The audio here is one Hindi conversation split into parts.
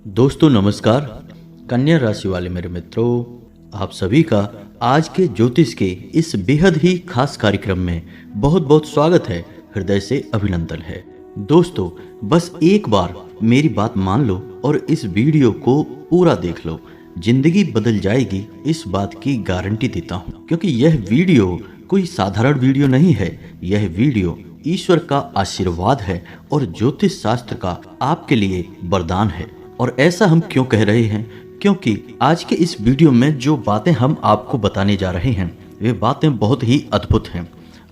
दोस्तों नमस्कार। कन्या राशि वाले मेरे मित्रों, आप सभी का आज के ज्योतिष के इस बेहद ही खास कार्यक्रम में बहुत बहुत स्वागत है, हृदय से अभिनंदन है। दोस्तों बस एक बार मेरी बात मान लो और इस वीडियो को पूरा देख लो, जिंदगी बदल जाएगी, इस बात की गारंटी देता हूँ। क्योंकि यह वीडियो कोई साधारण वीडियो नहीं है, यह वीडियो ईश्वर का आशीर्वाद है और ज्योतिष शास्त्र का आपके लिए वरदान है। और ऐसा हम क्यों कह रहे हैं? क्योंकि आज के इस वीडियो में जो बातें हम आपको बताने जा रहे हैं वे बातें बहुत ही अद्भुत हैं,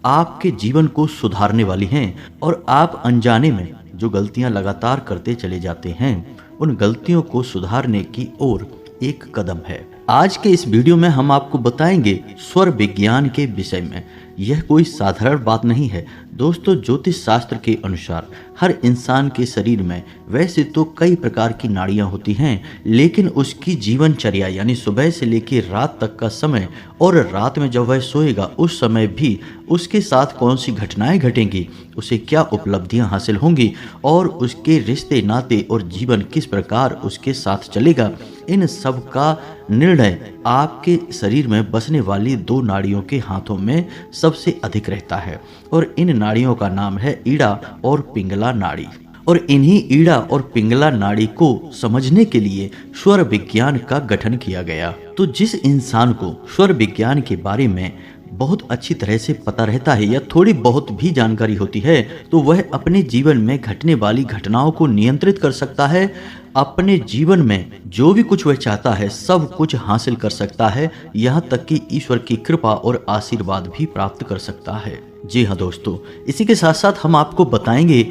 आपके जीवन को सुधारने वाली हैं। और आप अनजाने में जो गलतियां लगातार करते चले जाते हैं, उन गलतियों को सुधारने की ओर एक कदम है। आज के इस वीडियो में हम आपको बताएंगे स्वर विज्ञान के विषय में। यह कोई साधारण बात नहीं है दोस्तों। ज्योतिष शास्त्र के अनुसार हर इंसान के शरीर में वैसे तो कई प्रकार की नाड़ियां होती हैं, लेकिन उसकी जीवनचर्या यानी सुबह से लेकर रात तक का समय और रात में जब वह सोएगा उस समय भी उसके साथ कौन सी घटनाएं घटेंगी, उसे क्या उपलब्धियां हासिल होंगी और उसके रिश्ते नाते और जीवन किस प्रकार उसके साथ चलेगा, इन सब का निर्णय आपके शरीर में बसने वाली दो नाड़ियों के हाथों में सबसे अधिक रहता है। और इन नाड़ियों का नाम है ईड़ा और पिंगला नाड़ी। और इन्हीं ईड़ा और पिंगला नाड़ी को समझने के लिए स्वर विज्ञान का गठन किया गया। तो जिस इंसान को स्वर विज्ञान के बारे में बहुत अच्छी तरह से पता रहता है या थोड़ी बहुत भी जानकारी होती है, तो वह अपने जीवन में घटने वाली घटनाओं को नियंत्रित कर सकता है। अपने जीवन में जो भी कुछ वह चाहता है सब कुछ हासिल कर सकता है, यहाँ तक कि ईश्वर की कृपा और आशीर्वाद भी प्राप्त कर सकता है। जी हाँ दोस्तों, इसी के साथ साथ हम आपको बताएंगे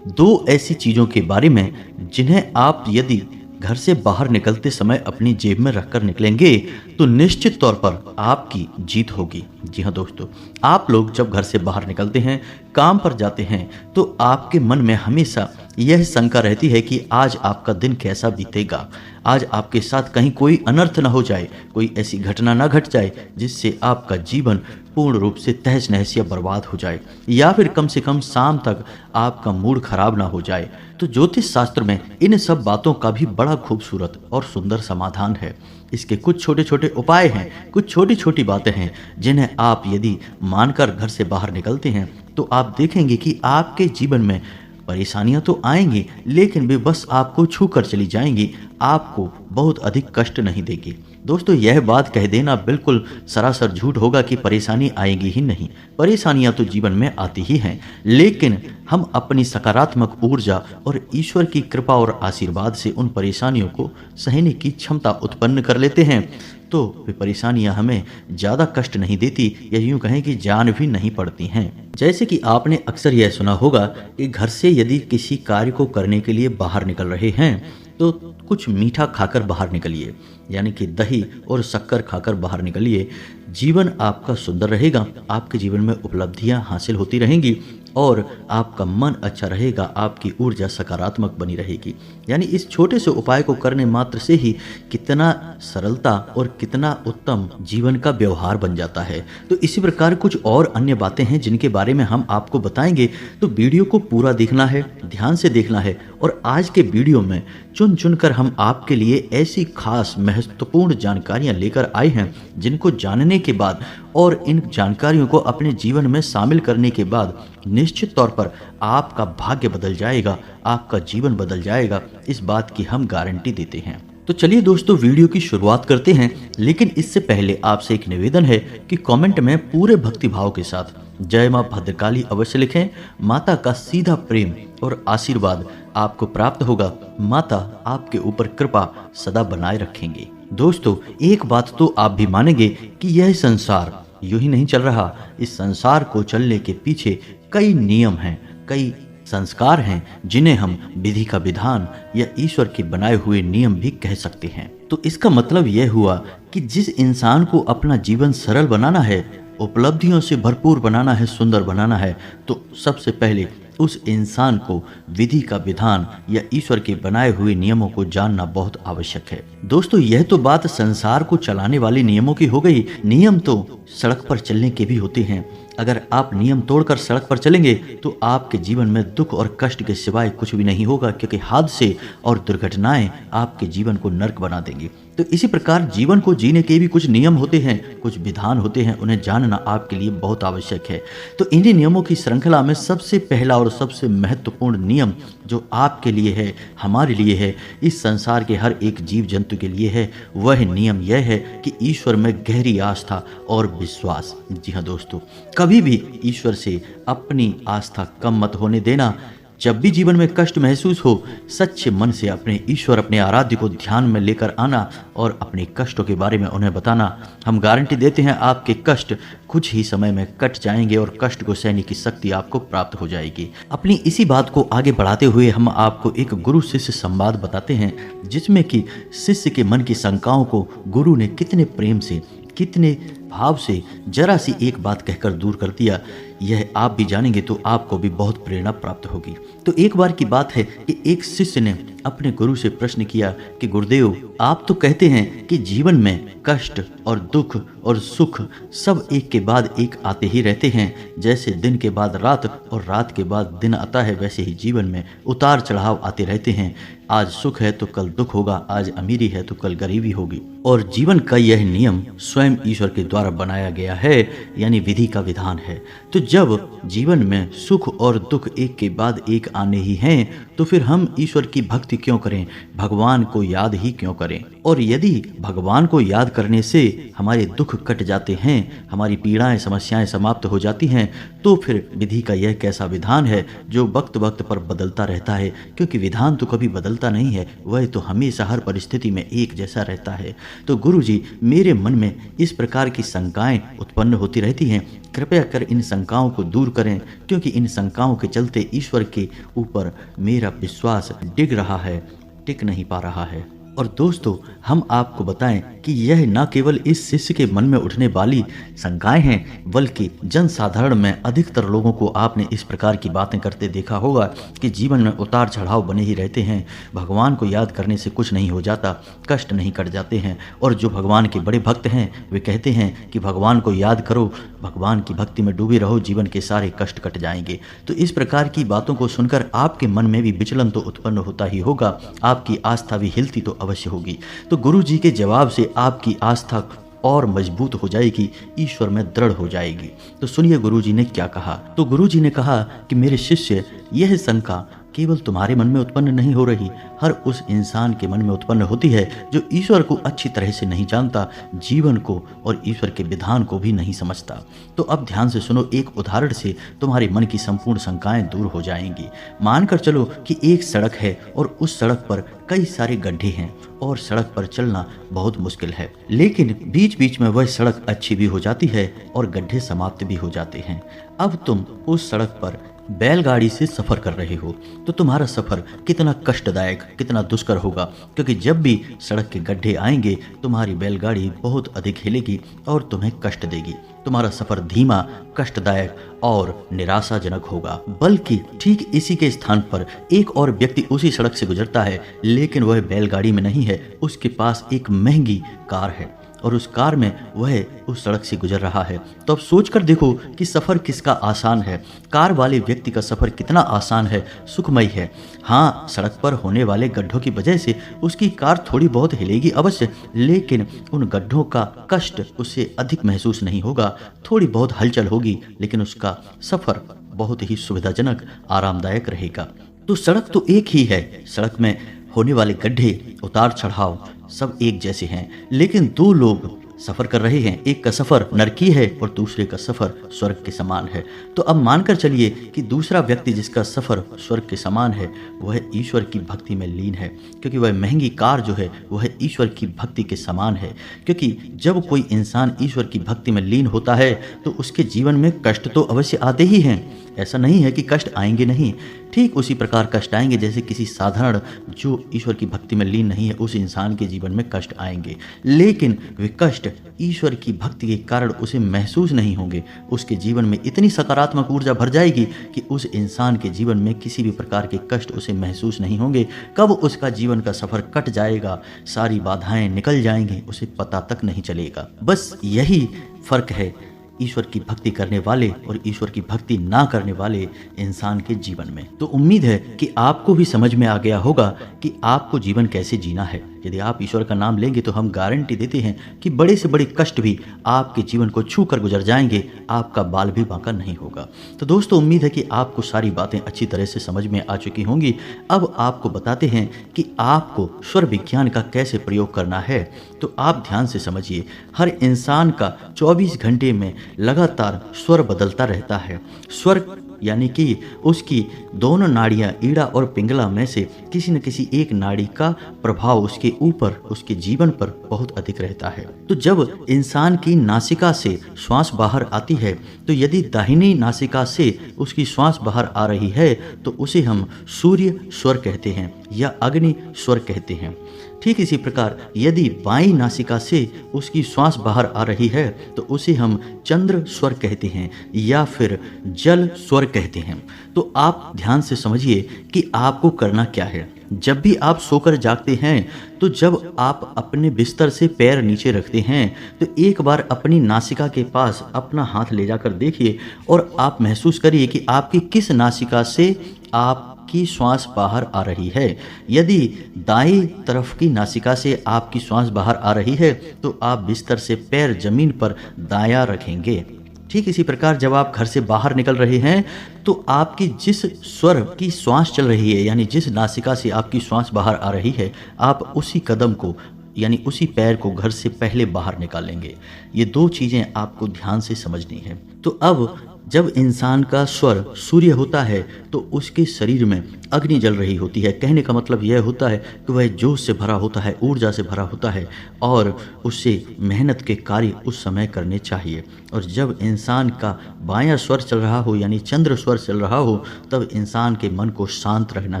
दो ऐसी चीजों के बारे में जिन्हें आप यदि घर से बाहर निकलते समय अपनी जेब में रखकर निकलेंगे तो निश्चित तौर पर आपकी जीत होगी। जी हाँ दोस्तों, आप लोग जब घर से बाहर निकलते हैं, काम पर जाते हैं, तो आपके मन में हमेशा यह शंका रहती है कि आज आपका दिन कैसा बीतेगा, आज आपके साथ कहीं कोई अनर्थ ना हो जाए, कोई ऐसी घटना ना घट जाए जिससे आपका जीवन पूर्ण रूप से तहस नहस या बर्बाद हो जाए, या फिर कम से कम शाम तक आपका मूड खराब ना हो जाए। तो ज्योतिष शास्त्र में इन सब बातों का भी बड़ा खूबसूरत और सुंदर समाधान है। इसके कुछ छोटे छोटे उपाय हैं, कुछ छोटी छोटी बातें हैं जिन्हें आप यदि मानकर घर से बाहर निकलते हैं तो आप देखेंगे कि आपके जीवन में परेशानियां तो आएंगी, लेकिन वे बस आपको छू कर चली जाएंगी, आपको बहुत अधिक कष्ट नहीं देगी। दोस्तों यह बात कह देना बिल्कुल सरासर झूठ होगा कि परेशानी आएगी ही नहीं। परेशानियां तो जीवन में आती ही हैं, लेकिन हम अपनी सकारात्मक ऊर्जा और ईश्वर की कृपा और आशीर्वाद से उन परेशानियों को सहने की क्षमता उत्पन्न कर लेते हैं, तो वे परेशानियां हमें ज़्यादा कष्ट नहीं देती, या यूँ कहें कि जान भी नहीं पड़ती हैं। जैसे कि आपने अक्सर यह सुना होगा कि घर से यदि किसी कार्य को करने के लिए बाहर निकल रहे हैं तो कुछ मीठा खाकर बाहर निकलिए, यानी कि दही और शक्कर खाकर बाहर निकलिए। जीवन आपका सुंदर रहेगा, आपके जीवन में उपलब्धियां हासिल होती रहेंगी और आपका मन अच्छा रहेगा, आपकी ऊर्जा सकारात्मक बनी रहेगी। यानी इस छोटे से उपाय को करने मात्र से ही कितना सरलता और कितना उत्तम जीवन का व्यवहार बन जाता है। तो इसी प्रकार कुछ और अन्य बातें हैं जिनके बारे में हम आपको बताएंगे, तो वीडियो को पूरा देखना है, ध्यान से देखना है। और आज के वीडियो में चुन चुनकर हम आपके लिए ऐसी खास महत्वपूर्ण जानकारियां लेकर आए हैं जिनको जानने के बाद और इन जानकारियों को अपने जीवन में शामिल करने के बाद निश्चित तौर पर आपका भाग्य बदल जाएगा, आपका जीवन बदल जाएगा, इस बात की हम गारंटी देते हैं। तो चलिए दोस्तों वीडियो की शुरुआत करते हैं, लेकिन इससे पहले आपसे एक निवेदन है कि कमेंट में पूरे भक्ति भाव के साथ जय मां भद्रकाली अवश्य लिखें। माता का सीधा प्रेम और आशीर्वाद आपको प्राप्त होगा, माता आपके ऊपर कृपा सदा बनाए रखेंगे। दोस्तों एक बात तो आप भी मानेंगे कि यह संसार यूं ही नहीं चल रहा, इस संसार को चलने के पीछे कई नियम हैं, कई संस्कार हैं जिन्हें हम विधि का विधान या ईश्वर के बनाए हुए नियम भी कह सकते हैं। तो इसका मतलब यह हुआ कि जिस इंसान को अपना जीवन सरल बनाना है, उपलब्धियों से भरपूर बनाना है, सुंदर बनाना है, तो सबसे पहले उस इंसान को विधि का विधान या ईश्वर के बनाए हुए नियमों को जानना बहुत आवश्यक है। दोस्तों यह तो बात संसार को चलाने वाले नियमों की हो गई। नियम तो सड़क पर चलने के भी होते हैं, अगर आप नियम तोड़कर सड़क पर चलेंगे तो आपके जीवन में दुख और कष्ट के सिवाय कुछ भी नहीं होगा, क्योंकि हादसे और दुर्घटनाएं आपके जीवन को नर्क बना देंगी। तो इसी प्रकार जीवन को जीने के भी कुछ नियम होते हैं, कुछ विधान होते हैं, उन्हें जानना आपके लिए बहुत आवश्यक है। तो इन्हीं नियमों की श्रृंखला में सबसे पहला और सबसे महत्वपूर्ण नियम जो आपके लिए है, हमारे लिए है, इस संसार के हर एक जीव जंतु के लिए है, वह नियम यह है कि ईश्वर में गहरी आस्था और विश्वास। जी हाँ दोस्तों, कभी भी ईश्वर से अपनी आस्था कम मत होने देना। जब भी जीवन में कष्ट महसूस हो, सच्चे मन से अपने ईश्वर, अपने आराध्य को ध्यान में लेकर आना और अपने कष्टों के बारे में उन्हें बताना। हम गारंटी देते हैं आपके कष्ट कुछ ही समय में कट जाएंगे और कष्ट को सहने की शक्ति आपको प्राप्त हो जाएगी। अपनी इसी बात को आगे बढ़ाते हुए हम आपको एक गुरु शिष्य संवाद बताते हैं, जिसमें कि शिष्य के मन की शंकाओं को गुरु ने कितने प्रेम से, कितने भाव से जरा सी एक बात कहकर दूर कर दिया। यह आप भी जानेंगे तो आपको भी बहुत प्रेरणा प्राप्त होगी। तो एक बार की बात है कि एक शिष्य ने अपने गुरु से प्रश्न किया कि गुरुदेव, आप तो कहते हैं कि जीवन में कष्ट और दुख और सुख सब एक के बाद एक आते ही रहते हैं। जैसे दिन के बाद रात और रात के बाद दिन आता है, वैसे ही जीवन में उतार चढ़ाव आते रहते हैं। आज सुख है तो कल दुख होगा, आज अमीरी है तो कल गरीबी होगी। और जीवन का यह नियम स्वयं ईश्वर के द्वारा बनाया गया है, यानी विधि का विधान है। तो जब जीवन में सुख और दुख एक के बाद एक आने ही हैं, तो फिर हम ईश्वर की भक्ति क्यों करें, भगवान को याद ही क्यों करें। और यदि भगवान को याद करने से हमारे दुख कट जाते हैं, हमारी पीड़ाएं समस्याएं समाप्त हो जाती हैं, तो फिर विधि का यह कैसा विधान है जो वक्त वक्त पर बदलता रहता है। क्योंकि विधान तो कभी बदलता नहीं है, वह तो हमेशा हर परिस्थिति में एक जैसा रहता है। तो गुरु जी, मेरे मन में इस प्रकार की शंकाएं उत्पन्न होती रहती हैं, कृपया कर इन शंकाओं को दूर करें, क्योंकि इन शंकाओं के चलते ईश्वर के ऊपर मेरा विश्वास डिग रहा है, टिक नहीं पा रहा है। और दोस्तों, हम आपको बताएं कि यह न केवल इस शिष्य के मन में उठने वाली शंकाएं हैं, बल्कि जनसाधारण में अधिकतर लोगों को आपने इस प्रकार की बातें करते देखा होगा कि जीवन में उतार चढ़ाव बने ही रहते हैं, भगवान को याद करने से कुछ नहीं हो जाता, कष्ट नहीं कट जाते हैं। और जो भगवान के बड़े भक्त हैं वे कहते हैं कि भगवान को याद करो, भगवान की भक्ति में डूबे रहो, जीवन के सारे कष्ट कट जाएंगे। तो इस प्रकार की बातों को सुनकर आपके मन में भी विचलन तो उत्पन्न होता ही होगा, आपकी आस्था भी हिलती तो अवश्य होगी। तो गुरु जी के जवाब से आपकी आस्था और मजबूत हो जाएगी, ईश्वर में दृढ़ हो जाएगी। तो सुनिए गुरु जी ने क्या कहा। तो गुरु जी ने कहा कि मेरे शिष्य, यह शंका केवल तुम्हारे मन में उत्पन्न नहीं हो रही, हर उस इंसान के मन में उत्पन्न होती है जो ईश्वर को अच्छी तरह से नहीं जानता, जीवन को और ईश्वर के विधान को भी नहीं समझता। तो अब ध्यान से सुनो, एक उदाहरण से तुम्हारे मन की संपूर्ण शंकाएं दूर हो जाएंगी। मानकर चलो कि एक सड़क है और उस सड़क पर कई सारे गड्ढे हैं और सड़क पर चलना बहुत मुश्किल है, लेकिन बीच बीच में वह सड़क अच्छी भी हो जाती है और गड्ढे समाप्त भी हो जाते हैं। अब तुम उस सड़क पर बैलगाड़ी से सफर कर रहे हो, तो तुम्हारा सफर कितना कष्टदायक, कितना दुष्कर होगा, क्योंकि जब भी सड़क के गड्ढे आएंगे तुम्हारी बैलगाड़ी बहुत अधिक हिलेगी और तुम्हें कष्ट देगी। तुम्हारा सफर धीमा, कष्टदायक और निराशाजनक होगा। बल्कि ठीक इसी के स्थान पर एक और व्यक्ति उसी सड़क से गुजरता है, लेकिन वह बैलगाड़ी में नहीं है, उसके पास एक महंगी कार है और उस कार में वह उस सड़क से गुजर रहा है। तो अब सोच कर देखो कि सफ़र किसका आसान है। कार वाले व्यक्ति का सफ़र कितना आसान है, सुखमय है। हाँ, सड़क पर होने वाले गड्ढों की वजह से उसकी कार थोड़ी बहुत हिलेगी अवश्य, लेकिन उन गड्ढों का कष्ट उसे अधिक महसूस नहीं होगा। थोड़ी बहुत हलचल होगी, लेकिन उसका सफ़र बहुत ही सुविधाजनक, आरामदायक रहेगा। तो सड़क तो एक ही है, सड़क में होने वाले गड्ढे, उतार चढ़ाव सब एक जैसे हैं, लेकिन दो लोग सफ़र कर रहे हैं। एक का सफ़र नरकी है और दूसरे का सफ़र स्वर्ग के समान है। तो अब मानकर चलिए कि दूसरा व्यक्ति जिसका सफ़र स्वर्ग के समान है वह ईश्वर की भक्ति में लीन है, क्योंकि वह महंगी कार जो है वह ईश्वर की भक्ति के समान है। क्योंकि जब कोई इंसान ईश्वर की भक्ति में लीन होता है तो उसके जीवन में कष्ट तो अवश्य आते ही हैं, ऐसा नहीं है कि कष्ट आएंगे नहीं। ठीक उसी प्रकार कष्ट आएंगे जैसे किसी साधारण जो ईश्वर की भक्ति में लीन नहीं है उस इंसान के जीवन में कष्ट आएंगे, लेकिन वे कष्ट ईश्वर की भक्ति के कारण उसे महसूस नहीं होंगे। उसके जीवन में इतनी सकारात्मक ऊर्जा भर जाएगी कि उस इंसान के जीवन में किसी भी प्रकार के कष्ट उसे महसूस नहीं होंगे। कब उसका जीवन का सफर कट जाएगा, सारी बाधाएं निकल जाएंगी, उसे पता तक नहीं चलेगा। बस यही फर्क है ईश्वर की भक्ति करने वाले और ईश्वर की भक्ति ना करने वाले इंसान के जीवन में। तो उम्मीद है कि आपको भी समझ में आ गया होगा कि आपको जीवन कैसे जीना है। यदि आप ईश्वर का नाम लेंगे तो हम गारंटी देते हैं कि बड़े से बड़े कष्ट भी आपके जीवन को छू कर गुजर जाएंगे, आपका बाल भी बांका नहीं होगा। तो दोस्तों, उम्मीद है कि आपको सारी बातें अच्छी तरह से समझ में आ चुकी होंगी। अब आपको बताते हैं कि आपको स्वर विज्ञान का कैसे प्रयोग करना है। तो आप ध्यान से समझिए, हर इंसान का 24 घंटे में लगातार स्वर बदलता रहता है। स्वर यानी कि उसकी दोनों नाड़ियाँ ईड़ा और पिंगला में से किसी न किसी एक नाड़ी का प्रभाव उसके ऊपर, उसके जीवन पर बहुत अधिक रहता है। तो जब इंसान की नासिका से श्वास बाहर आती है, तो यदि दाहिनी नासिका से उसकी श्वास बाहर आ रही है तो उसे हम सूर्य स्वर कहते हैं या अग्नि स्वर कहते हैं। ठीक इसी प्रकार यदि बाईं नासिका से उसकी श्वास बाहर आ रही है तो उसे हम चंद्र स्वर कहते हैं या फिर जल स्वर कहते हैं। तो आप ध्यान से समझिए कि आपको करना क्या है। जब भी आप सोकर जागते हैं तो जब आप अपने बिस्तर से पैर नीचे रखते हैं तो एक बार अपनी नासिका के पास अपना हाथ ले जाकर देखिए और आप महसूस करिए कि आपकी किस नासिका से आपकी श्वास बाहर आ रही है। यदि दाईं तरफ की नासिका से आपकी श्वास बाहर आ रही है तो आप बिस्तर से पैर जमीन पर दायां रखेंगे। ठीक इसी प्रकार जब आप घर से बाहर निकल रहे हैं तो आपकी जिस स्वर की श्वास चल रही है, यानी जिस नासिका से आपकी श्वास बाहर आ रही है, आप उसी कदम को यानी उसी पैर को घर से पहले बाहर निकालेंगे। ये दो चीज़ें आपको ध्यान से समझनी है। तो अब जब इंसान का स्वर सूर्य होता है तो उसके शरीर में अग्नि जल रही होती है। कहने का मतलब यह होता है कि वह जोश से भरा होता है, ऊर्जा से भरा होता है और उससे मेहनत के कार्य उस समय करने चाहिए। और जब इंसान का बायां स्वर चल रहा हो यानी चंद्र स्वर चल रहा हो तब इंसान के मन को शांत रहना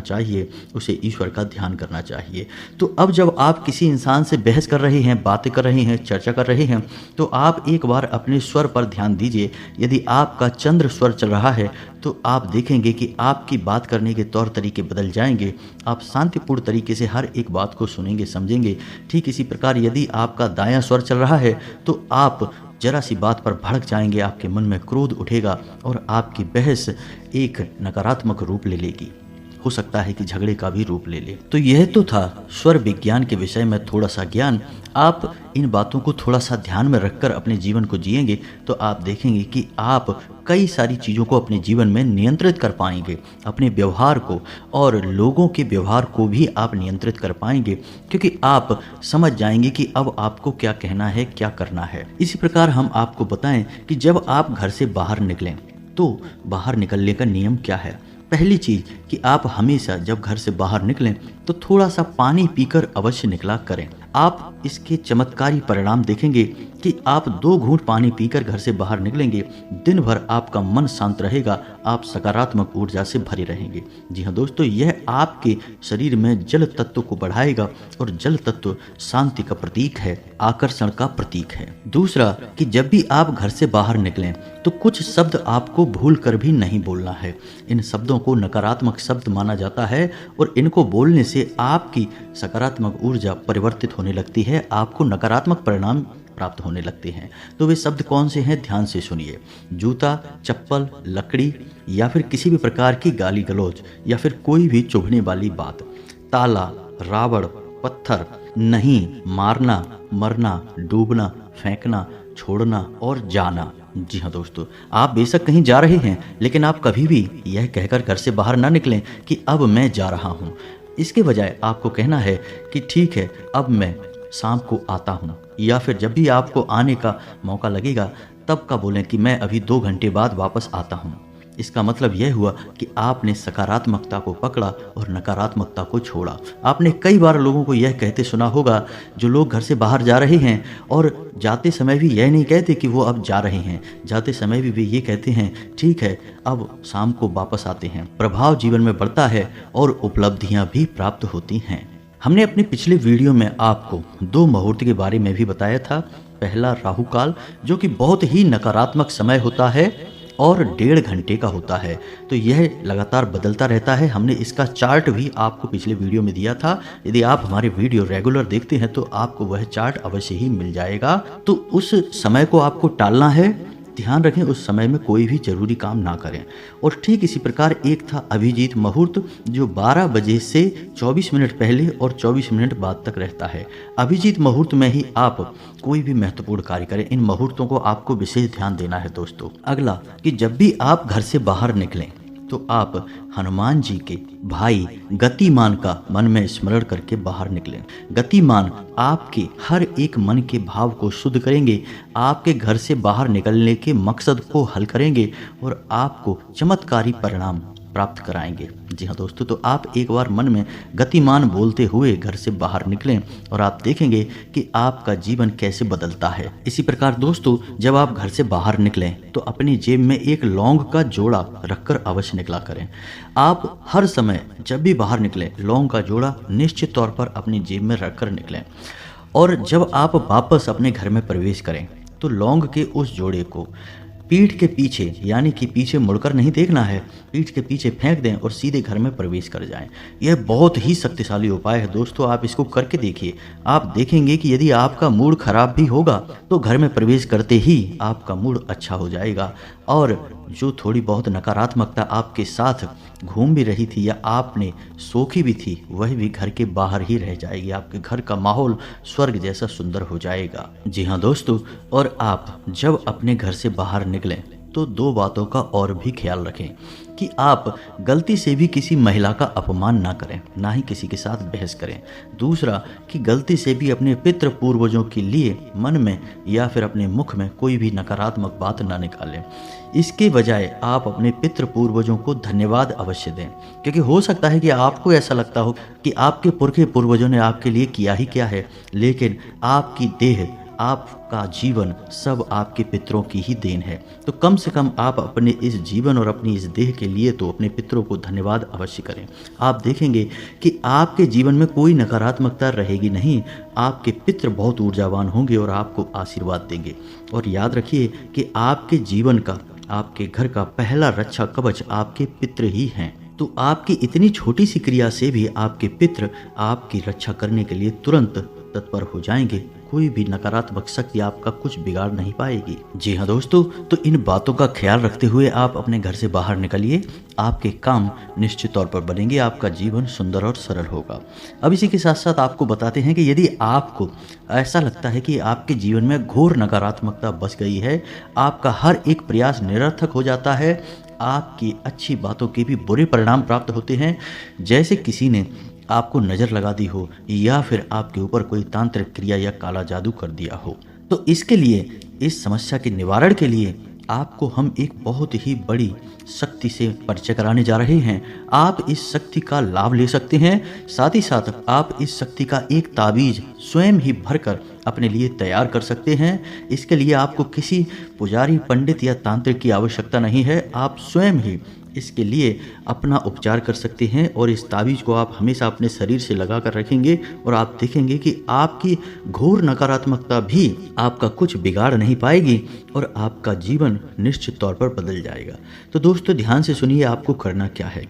चाहिए, उसे ईश्वर का ध्यान करना चाहिए। तो अब जब आप किसी इंसान से बहस कर रहे हैं, बातें कर रहे हैं, चर्चा कर रहे हैं तो आप एक बार अपने स्वर पर ध्यान दीजिए। यदि आपका चंद्र स्वर चल रहा है तो आप देखेंगे कि आपकी बात करने के तौर तरीके बदल जाएंगे। आप शांतिपूर्ण तरीके से हर एक बात को सुनेंगे, समझेंगे। ठीक इसी प्रकार यदि आपका दायां स्वर चल रहा है तो आप जरा सी बात पर भड़क जाएंगे, आपके मन में क्रोध उठेगा और आपकी बहस एक नकारात्मक रूप ले लेगी। हो सकता है कि झगड़े का भी रूप ले ले। तो यह तो था स्वर विज्ञान के विषय में थोड़ा सा ज्ञान। आप इन बातों को थोड़ा सा ध्यान में रखकर अपने जीवन को जिएंगे तो आप देखेंगे कि आप कई सारी चीज़ों को अपने जीवन में नियंत्रित कर पाएंगे। अपने व्यवहार को और लोगों के व्यवहार को भी आप नियंत्रित कर पाएंगे, क्योंकि आप समझ जाएंगे कि अब आपको क्या कहना है, क्या करना है। इसी प्रकार हम आपको बताएं कि जब आप घर से बाहर निकलें तो बाहर निकलने का नियम क्या है। पहली चीज़ कि आप हमेशा जब घर से बाहर निकलें तो थोड़ा सा पानी पीकर अवश्य निकला करें। आप इसके चमत्कारी परिणाम देखेंगे कि आप 2 घूंट पानी पीकर घर से बाहर निकलेंगे, दिन भर आपका मन शांत रहेगा, आप सकारात्मक ऊर्जा से भरे रहेंगे। जी हाँ दोस्तों, यह आपके शरीर में जल तत्व को बढ़ाएगा और जल तत्व शांति का प्रतीक है, आकर्षण का प्रतीक है। दूसरा कि जब भी आप घर से बाहर निकलें तो कुछ शब्द आपको भूल कर भी नहीं बोलना है। इन शब्दों को नकारात्मक शब्द माना जाता है और इनको बोलने से आपकी सकारात्मक ऊर्जा परिवर्तित होने लगती है, आपको नकारात्मक परिणाम प्राप्त होने लगते हैं। तो वे शब्द कौन से हैं, ध्यान से सुनिए। जूता, चप्पल, लकड़ी या फिर किसी भी प्रकार की गाली गलौज या फिर कोई भी चुभने वाली बात, ताला, रावण, पत्थर, नहीं, मारना, मरना, डूबना, फेंकना, छोड़ना और जाना। जी हाँ दोस्तों, आप बेशक कहीं जा रहे हैं लेकिन आप कभी भी यह कहकर घर से बाहर ना निकलें कि अब मैं जा रहा हूँ। इसके बजाय आपको कहना है कि ठीक है, अब मैं शाम को आता हूँ, या फिर जब भी आपको आने का मौका लगेगा तब का बोलें कि मैं अभी 2 घंटे बाद वापस आता हूँ। इसका मतलब यह हुआ कि आपने सकारात्मकता को पकड़ा और नकारात्मकता को छोड़ा। आपने कई बार लोगों को यह कहते सुना होगा, जो लोग घर से बाहर जा रहे हैं और जाते समय भी यह नहीं कहते कि वो अब जा रहे हैं, जाते समय भी वे ये कहते हैं ठीक है अब शाम को वापस आते हैं। प्रभाव जीवन में बढ़ता है और उपलब्धियां भी प्राप्त होती हैं। हमने अपने पिछले वीडियो में आपको 2 मुहूर्त के बारे में भी बताया था। पहला राहु काल, जो कि बहुत ही नकारात्मक समय होता है और 1.5 घंटे का होता है। तो यह लगातार बदलता रहता है। हमने इसका चार्ट भी आपको पिछले वीडियो में दिया था। यदि आप हमारे वीडियो रेगुलर देखते हैं तो आपको वह चार्ट अवश्य ही मिल जाएगा। तो उस समय को आपको टालना है, ध्यान रखें उस समय में कोई भी जरूरी काम ना करें। और ठीक इसी प्रकार एक था अभिजीत मुहूर्त, जो 12 बजे से 24 मिनट पहले और 24 मिनट बाद तक रहता है। अभिजीत मुहूर्त में ही आप कोई भी महत्वपूर्ण कार्य करें। इन मुहूर्तों को आपको विशेष ध्यान देना है दोस्तों। अगला कि जब भी आप घर से बाहर निकलें तो आप हनुमान जी के भाई गतिमान का मन में स्मरण करके बाहर निकलें। गतिमान आपके हर एक मन के भाव को शुद्ध करेंगे, आपके घर से बाहर निकलने के मकसद को हल करेंगे और आपको चमत्कारी परिणाम प्राप्त कराएंगे। जी हाँ दोस्तों, तो आप एक बार मन में गतिमान बोलते हुए घर से बाहर निकलें और आप देखेंगे कि आपका जीवन कैसे बदलता है। इसी प्रकार दोस्तों, जब आप घर से बाहर निकलें तो अपनी जेब में एक लौंग का जोड़ा रखकर अवश्य निकला करें। आप हर समय जब भी बाहर निकलें लौंग का जोड़ा निश्चित तौर पर अपनी जेब में रखकर निकलें। और जब आप वापस अपने घर में प्रवेश करें तो लौंग के उस जोड़े को पीठ के पीछे, यानी कि पीछे मुड़कर नहीं देखना है, पीठ के पीछे फेंक दें और सीधे घर में प्रवेश कर जाएं। यह बहुत ही शक्तिशाली उपाय है दोस्तों, आप इसको करके देखिए। आप देखेंगे कि यदि आपका मूड खराब भी होगा तो घर में प्रवेश करते ही आपका मूड अच्छा हो जाएगा और जो थोड़ी बहुत नकारात्मकता आपके साथ घूम भी रही थी या आपने सोखी भी थी, वह भी घर के बाहर ही रह जाएगी। आपके घर का माहौल स्वर्ग जैसा सुंदर हो जाएगा। जी हाँ दोस्तों, और आप जब अपने घर से बाहर निकलें तो 2 बातों का और भी ख्याल रखें कि आप गलती से भी किसी महिला का अपमान ना करें, ना ही किसी के साथ बहस करें। दूसरा कि गलती से भी अपने पितृ पूर्वजों के लिए मन में या फिर अपने मुख में कोई भी नकारात्मक बात ना निकालें। इसके बजाय आप अपने पितृ पूर्वजों को धन्यवाद अवश्य दें, क्योंकि हो सकता है कि आपको ऐसा लगता हो कि आपके पुरखे पूर्वजों ने आपके लिए किया ही क्या है, लेकिन आपकी देह, आपका जीवन सब आपके पितरों की ही देन है। तो कम से कम आप अपने इस जीवन और अपनी इस देह के लिए तो अपने पितरों को धन्यवाद अवश्य करें। आप देखेंगे कि आपके जीवन में कोई नकारात्मकता रहेगी नहीं, आपके पितर बहुत ऊर्जावान होंगे और आपको आशीर्वाद देंगे। और याद रखिए कि आपके जीवन का, आपके घर का पहला रक्षा कवच आपके पितर ही हैं। तो आपकी इतनी छोटी सी क्रिया से भी आपके पितर आपकी रक्षा करने के लिए तुरंत तत्पर हो जाएंगे। कोई भी नकारात्मक शक्ति आपका कुछ बिगाड़ नहीं पाएगी। जी हाँ दोस्तों, तो इन बातों का ख्याल रखते हुए आप अपने घर से बाहर निकलिए, आपके काम निश्चित तौर पर बनेंगे, आपका जीवन सुंदर और सरल होगा। अब इसी के साथ साथ आपको बताते हैं कि यदि आपको ऐसा लगता है कि आपके जीवन में घोर नकारात्मकता बस गई है, आपका हर एक प्रयास निरर्थक हो जाता है, आपकी अच्छी बातों के भी बुरे परिणाम प्राप्त होते हैं, जैसे किसी ने आपको नज़र लगा दी हो या फिर आपके ऊपर कोई तांत्रिक क्रिया या काला जादू कर दिया हो, तो इसके लिए, इस समस्या के निवारण के लिए आपको हम एक बहुत ही बड़ी शक्ति से परिचय कराने जा रहे हैं। आप इस शक्ति का लाभ ले सकते हैं, साथ ही साथ आप इस शक्ति का एक ताबीज स्वयं ही भरकर अपने लिए तैयार कर सकते हैं। इसके लिए आपको किसी पुजारी, पंडित या तांत्रिक की आवश्यकता नहीं है, आप स्वयं ही इसके लिए अपना उपचार कर सकते हैं। और इस ताबीज को आप हमेशा अपने शरीर से लगा कर रखेंगे और आप देखेंगे कि आपकी घोर नकारात्मकता भी आपका कुछ बिगाड़ नहीं पाएगी और आपका जीवन निश्चित तौर पर बदल जाएगा। तो दोस्तों ध्यान से सुनिए, आपको करना क्या है।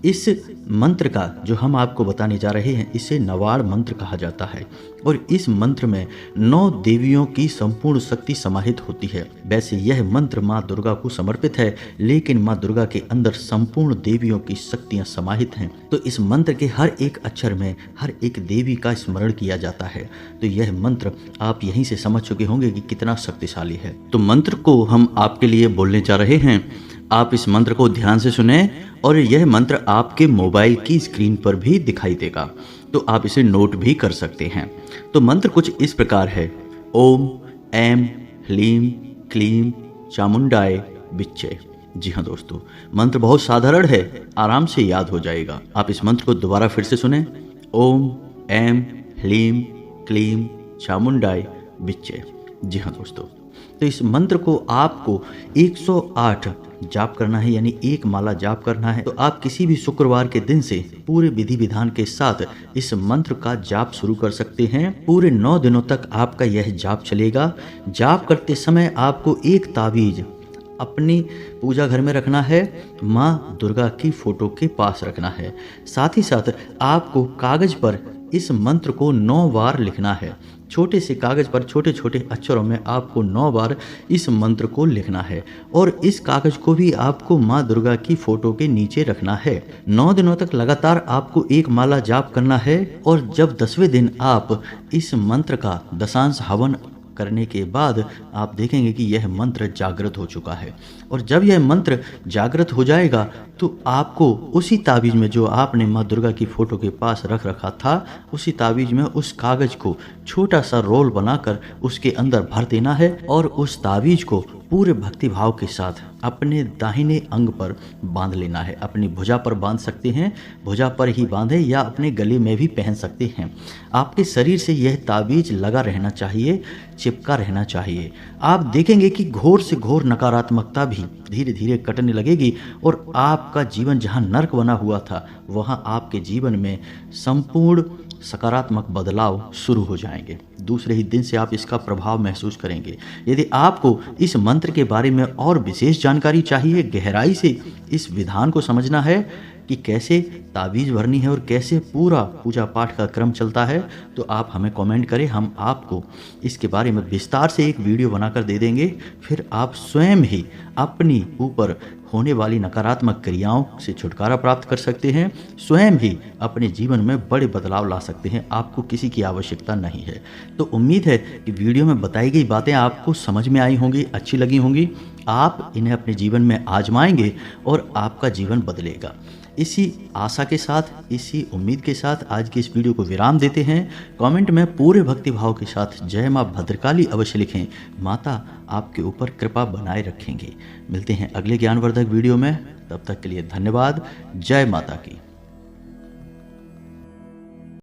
इस मंत्र का जो हम आपको बताने जा रहे हैं, इसे नवाड़ मंत्र कहा जाता है और इस मंत्र में 9 देवियों की संपूर्ण शक्ति समाहित होती है। वैसे यह मंत्र माँ दुर्गा को समर्पित है, लेकिन माँ दुर्गा के अंदर संपूर्ण देवियों की शक्तियाँ समाहित हैं। तो इस मंत्र के हर एक अक्षर में हर एक देवी का स्मरण किया जाता है। तो यह मंत्र आप यहीं से समझ चुके होंगे कि कितना शक्तिशाली है। तो मंत्र को हम आपके लिए बोलने जा रहे हैं, आप इस मंत्र को ध्यान से सुने और यह मंत्र आपके मोबाइल की स्क्रीन पर भी दिखाई देगा, तो आप इसे नोट भी कर सकते हैं। तो मंत्र कुछ इस प्रकार है, ओम ऐं ह्लीं क्लीं चामुंडाय विच्चे। जी हाँ दोस्तों, मंत्र बहुत साधारण है, आराम से याद हो जाएगा। आप इस मंत्र को दोबारा फिर से सुने, ओम ऐं ह्लीं क्लीं चामुंडाय विच्चे। जी हाँ दोस्तों, तो इस मंत्र को आपको 108 जाप करना है, यानी एक माला जाप करना है। तो आप किसी भी शुक्रवार के दिन से पूरे विधि विधान के साथ इस मंत्र का जाप शुरू कर सकते हैं। पूरे 9 दिनों तक आपका यह जाप चलेगा। जाप करते समय आपको एक ताबीज अपनी पूजा घर में रखना है, माँ दुर्गा की फोटो के पास रखना है। साथ ही साथ आपको कागज पर इस मंत्र को 9 बार लिखना है। छोटे से कागज़ पर छोटे छोटे अक्षरों में आपको 9 बार इस मंत्र को लिखना है और इस कागज़ को भी आपको माँ दुर्गा की फोटो के नीचे रखना है। 9 दिनों तक लगातार आपको एक माला जाप करना है और जब 10वें दिन आप इस मंत्र का दशांश हवन करने के बाद आप देखेंगे कि यह मंत्र जागृत हो चुका है। और जब यह मंत्र जागृत हो जाएगा तो आपको उसी ताबीज़ में जो आपने माँ दुर्गा की फ़ोटो के पास रख रखा था, उसी ताबीज़ में उस कागज़ को छोटा सा रोल बनाकर उसके अंदर भर देना है और उस ताबीज़ को पूरे भक्ति भाव के साथ अपने दाहिने अंग पर बांध लेना है। अपनी भुजा पर बांध सकते हैं, भुजा पर ही बांधे या अपने गले में भी पहन सकते हैं। आपके शरीर से यह ताबीज़ लगा रहना चाहिए, चिपका रहना चाहिए। आप देखेंगे कि घोर से घोर नकारात्मकता भी धीरे धीरे कटने लगेगी और आपका जीवन जहाँ नर्क बना हुआ था वहाँ आपके जीवन में संपूर्ण सकारात्मक बदलाव शुरू हो जाएंगे। दूसरे ही दिन से आप इसका प्रभाव महसूस करेंगे। यदि आपको इस मंत्र के बारे में और विशेष जानकारी चाहिए, गहराई से इस विधान को समझना है कि कैसे ताबीज़ भरनी है और कैसे पूरा पूजा पाठ का क्रम चलता है, तो आप हमें कमेंट करें, हम आपको इसके बारे में विस्तार से एक वीडियो बनाकर दे देंगे। फिर आप स्वयं ही अपनी ऊपर होने वाली नकारात्मक क्रियाओं से छुटकारा प्राप्त कर सकते हैं, स्वयं ही अपने जीवन में बड़े बदलाव ला सकते हैं। आपको किसी की आवश्यकता नहीं है। तो उम्मीद है कि वीडियो में बताई गई बातें आपको समझ में आई होंगी, अच्छी लगी होंगी। आप इन्हें अपने जीवन में आजमाएंगे और आपका जीवन बदलेगा। इसी आशा के साथ, इसी उम्मीद के साथ आज की इस वीडियो को विराम देते हैं। कमेंट में पूरे भक्ति भाव के साथ जय माँ भद्रकाली अवश्य लिखें। माता आपके ऊपर कृपा बनाए रखेंगे। मिलते हैं अगले ज्ञानवर्धक वीडियो में, तब तक के लिए धन्यवाद। जय माता की।